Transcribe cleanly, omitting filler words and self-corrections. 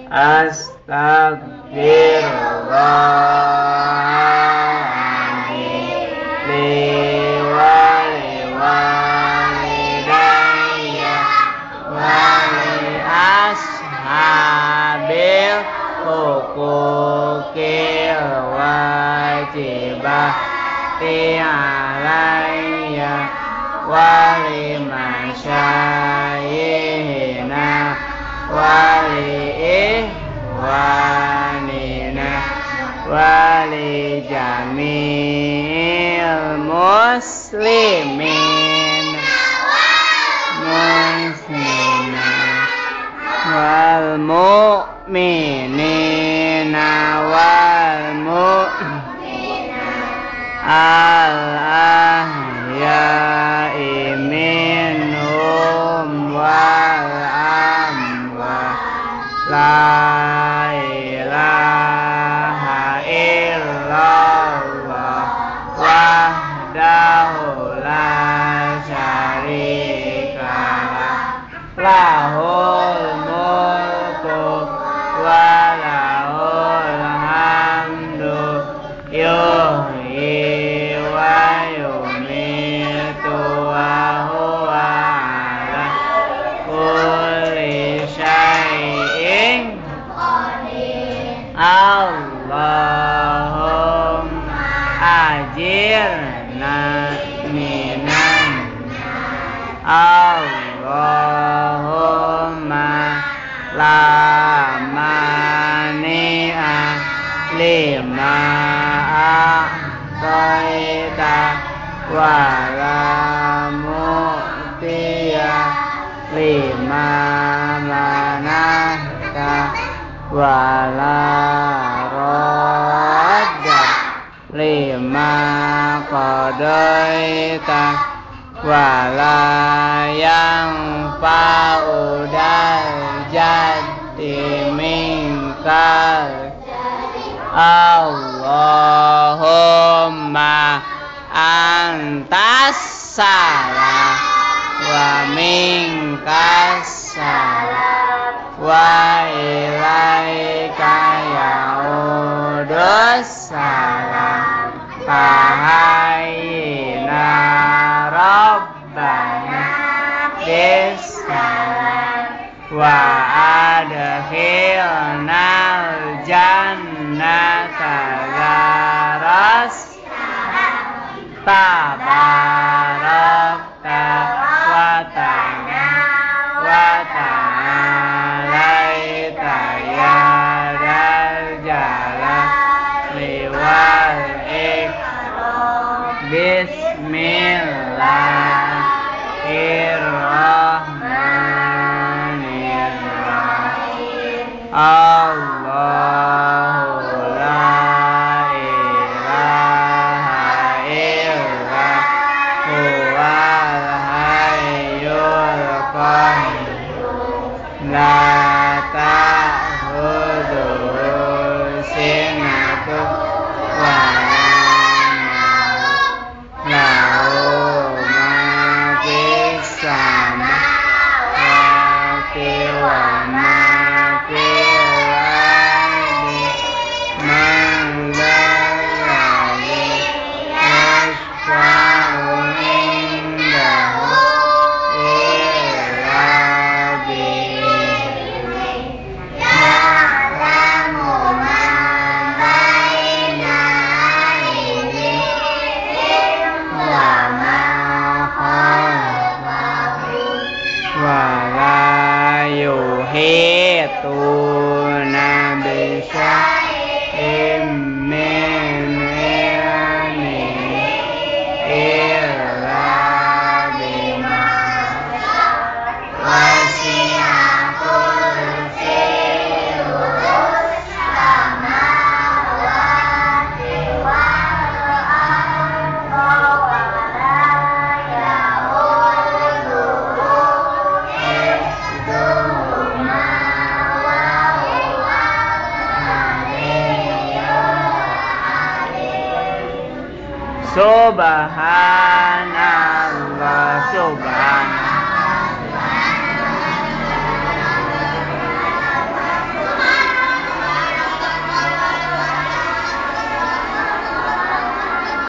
Astaghfirullahaladzim li walidayya wa li ashabil huquqil wajibati alayya wa li masyayikhina wa li ihwanina wa li jami'il muslimin wal mu'minina wal mu'minat al-ahya'i minhum wal amwat la ilaha illallah wahdahu la syarika lah lahul mulku wa lahul hamdu yuhyi wa yumitu wa huwa ala kulli syai'in qadir. Allahumma ajirna minan Allahumma la mani'a lima a'taita wa la mu'tiya lima manahta wa la radda lima qadaita wa la yanfa'u dal jaddi minkal Allahumma antas salam wa minkas salam wa ilaika ya'udus salam fahayina rabbana bisalam wa adkhilnal jannata daras tabarakta wa ta'alaita ya dal jalali wal ikram bismillahirrahmanirrahim Allahu la ilaha illa huwal hayyul qayyum la ta'khudhuhu sinatun wa la nawm lahu ma fis samawati wa ma fil ardi man dzalladzi yashfa'u indahu illa bi'idznihi ya'lamu ma baina aydihim wa ma khalfahum wa la yuhituna bi syai'in min ilmihi illa bima syaa' wasi'a kursiyyuhus samawati wal arda wa la ya'uduhu hifdhuhuma wa huwal aliyyul azim. Subhan